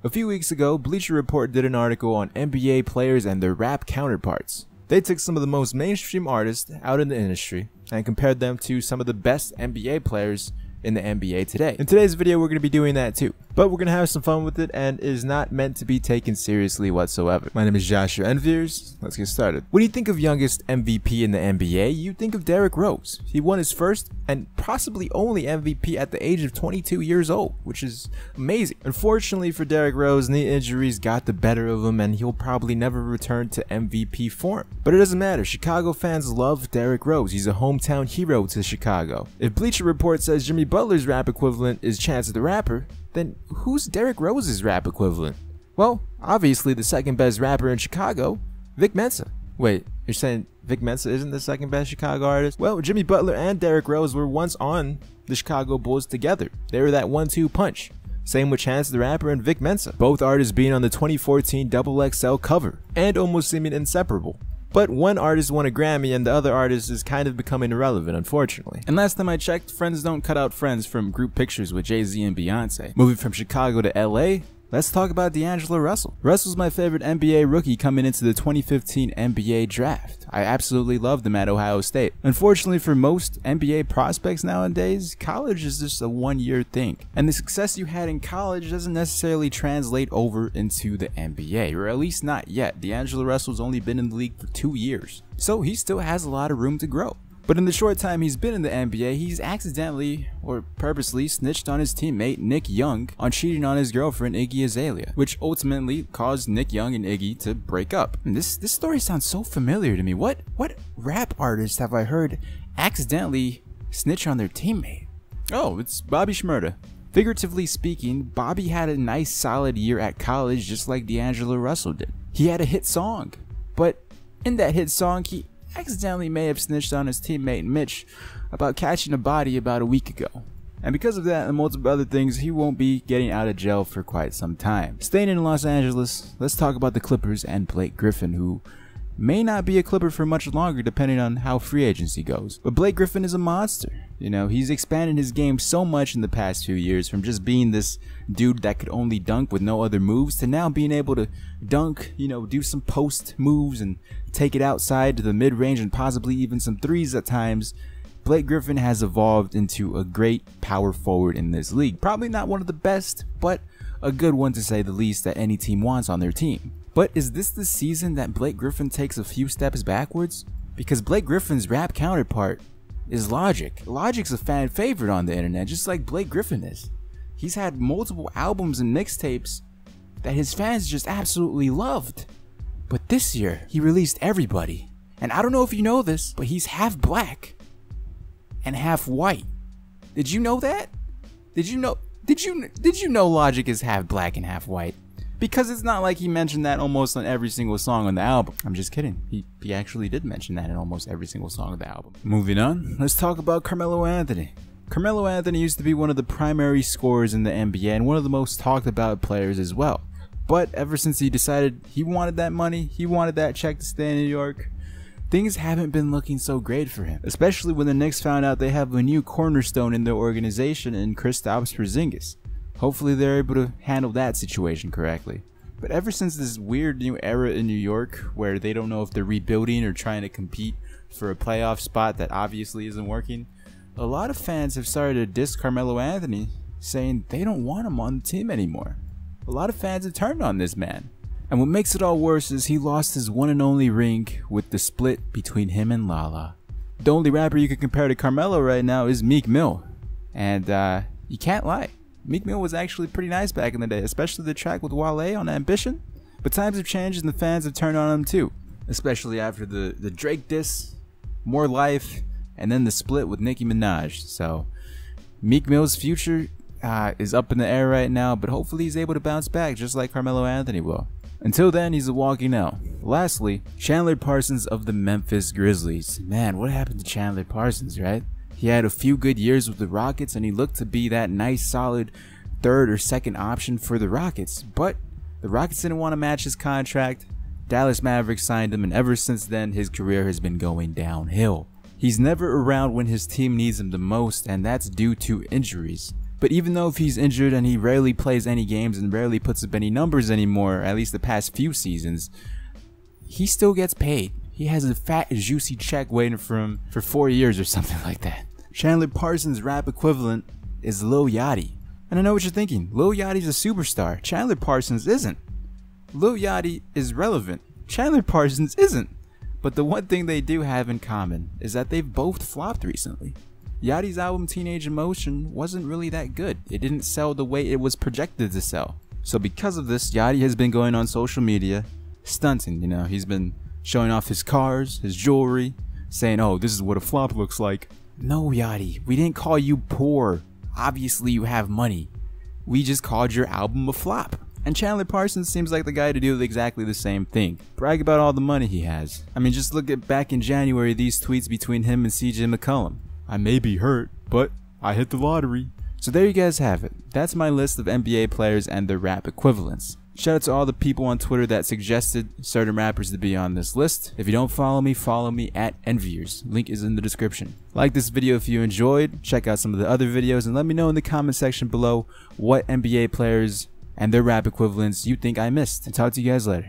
A few weeks ago, Bleacher Report did an article on NBA players and their rap counterparts. They took some of the most mainstream artists out in the industry and compared them to some of the best NBA players in the NBA today. In today's video, we're going to be doing that too, but we're going to have some fun with it, and it is not meant to be taken seriously whatsoever. My name is Josh, your Enviers. Let's get started. When you think of youngest MVP in the NBA, you think of Derrick Rose. He won his first and possibly only MVP at the age of 22 years old, which is amazing. Unfortunately for Derrick Rose, knee injuries got the better of him and he'll probably never return to MVP form. But it doesn't matter. Chicago fans love Derrick Rose. He's a hometown hero to Chicago. If Bleacher Report says Jimmy Butler's rap equivalent is Chance the Rapper, then who's Derrick Rose's rap equivalent? Well, obviously the second best rapper in Chicago, Vic Mensa. Wait, you're saying Vic Mensa isn't the second best Chicago artist? Well, Jimmy Butler and Derrick Rose were once on the Chicago Bulls together. They were that 1-2 punch. Same with Chance the Rapper and Vic Mensa, both artists being on the 2014 XXL cover and almost seeming inseparable. But one artist won a Grammy and the other artist is kind of becoming irrelevant, unfortunately. And last time I checked, friends don't cut out friends from group pictures with Jay-Z and Beyonce. Moving from Chicago to LA, let's talk about D'Angelo Russell. Russell's my favorite NBA rookie coming into the 2015 NBA draft. I absolutely loved him at Ohio State. Unfortunately for most NBA prospects nowadays, college is just a one-year thing. And the success you had in college doesn't necessarily translate over into the NBA, or at least not yet. D'Angelo Russell's only been in the league for 2 years, so he still has a lot of room to grow. But in the short time he's been in the NBA, he's accidentally or purposely snitched on his teammate Nick Young on cheating on his girlfriend Iggy Azalea, which ultimately caused Nick Young and Iggy to break up. And this story sounds so familiar to me. What rap artist have I heard accidentally snitch on their teammate? Oh, it's Bobby Shmurda. Figuratively speaking, Bobby had a nice solid year at college just like D'Angelo Russell did. He had a hit song, but in that hit song he accidentally may have snitched on his teammate Mitch about catching a body about a week ago. And because of that and multiple other things, he won't be getting out of jail for quite some time. Staying in Los Angeles, let's talk about the Clippers and Blake Griffin, who may not be a Clipper for much longer depending on how free agency goes. But Blake Griffin is a monster. You know, he's expanded his game so much in the past few years, from just being this dude that could only dunk with no other moves to now being able to dunk, you know, do some post moves and take it outside to the mid-range and possibly even some threes at times. Blake Griffin has evolved into a great power forward in this league. Probably not one of the best, but a good one to say the least that any team wants on their team. But is this the season that Blake Griffin takes a few steps backwards? Because Blake Griffin's rap counterpart is Logic. Logic's a fan favorite on the internet, just like Blake Griffin is. He's had multiple albums and mixtapes that his fans just absolutely loved. But this year, he released Everybody. And I don't know if you know this, but he's half black and half white. Did you know that? Did you know Logic is half black and half white? Because it's not like he mentioned that almost on every single song on the album. I'm just kidding. He actually did mention that in almost every single song of the album. Moving on, let's talk about Carmelo Anthony. Carmelo Anthony used to be one of the primary scorers in the NBA and one of the most talked about players as well. But ever since he decided he wanted that money, he wanted that check to stay in New York, things haven't been looking so great for him. Especially when the Knicks found out they have a new cornerstone in their organization in Kristaps Porzingis. Hopefully they're able to handle that situation correctly. But ever since this weird new era in New York where they don't know if they're rebuilding or trying to compete for a playoff spot that obviously isn't working, a lot of fans have started to diss Carmelo Anthony, saying they don't want him on the team anymore. A lot of fans have turned on this man. And what makes it all worse is he lost his one and only ring with the split between him and Lala. The only rapper you can compare to Carmelo right now is Meek Mill. And you can't lie. Meek Mill was actually pretty nice back in the day, especially the track with Wale on Ambition. But times have changed and the fans have turned on him too. Especially after the Drake diss, More Life, and then the split with Nicki Minaj. So Meek Mill's future is up in the air right now, but hopefully he's able to bounce back just like Carmelo Anthony will. Until then, he's a walking L. Lastly, Chandler Parsons of the Memphis Grizzlies. Man, what happened to Chandler Parsons, right? He had a few good years with the Rockets and he looked to be that nice solid third or second option for the Rockets, but the Rockets didn't want to match his contract. Dallas Mavericks signed him, and ever since then his career has been going downhill. He's never around when his team needs him the most, and that's due to injuries. But even though if he's injured and he rarely plays any games and rarely puts up any numbers anymore, at least the past few seasons, he still gets paid. He has a fat, juicy check waiting for him for 4 years or something like that. Chandler Parsons' rap equivalent is Lil Yachty. And I know what you're thinking. Lil Yachty's a superstar. Chandler Parsons isn't. Lil Yachty is relevant. Chandler Parsons isn't. But the one thing they do have in common is that they've both flopped recently. Yachty's album Teenage Emotion wasn't really that good. It didn't sell the way it was projected to sell. So because of this, Yachty has been going on social media, stunting, you know. He's been showing off his cars, his jewelry, saying, oh, this is what a flop looks like. No, Yachty, we didn't call you poor. Obviously you have money. We just called your album a flop. And Chandler Parsons seems like the guy to do exactly the same thing. Brag about all the money he has. I mean, just look at back in January, these tweets between him and CJ McCollum. I may be hurt, but I hit the lottery. So there you guys have it. That's my list of NBA players and their rap equivalents. Shout out to all the people on Twitter that suggested certain rappers to be on this list. If you don't follow me at Enviers. Link is in the description. Like this video if you enjoyed. Check out some of the other videos and let me know in the comment section below what NBA players and their rap equivalents you think I missed. And talk to you guys later.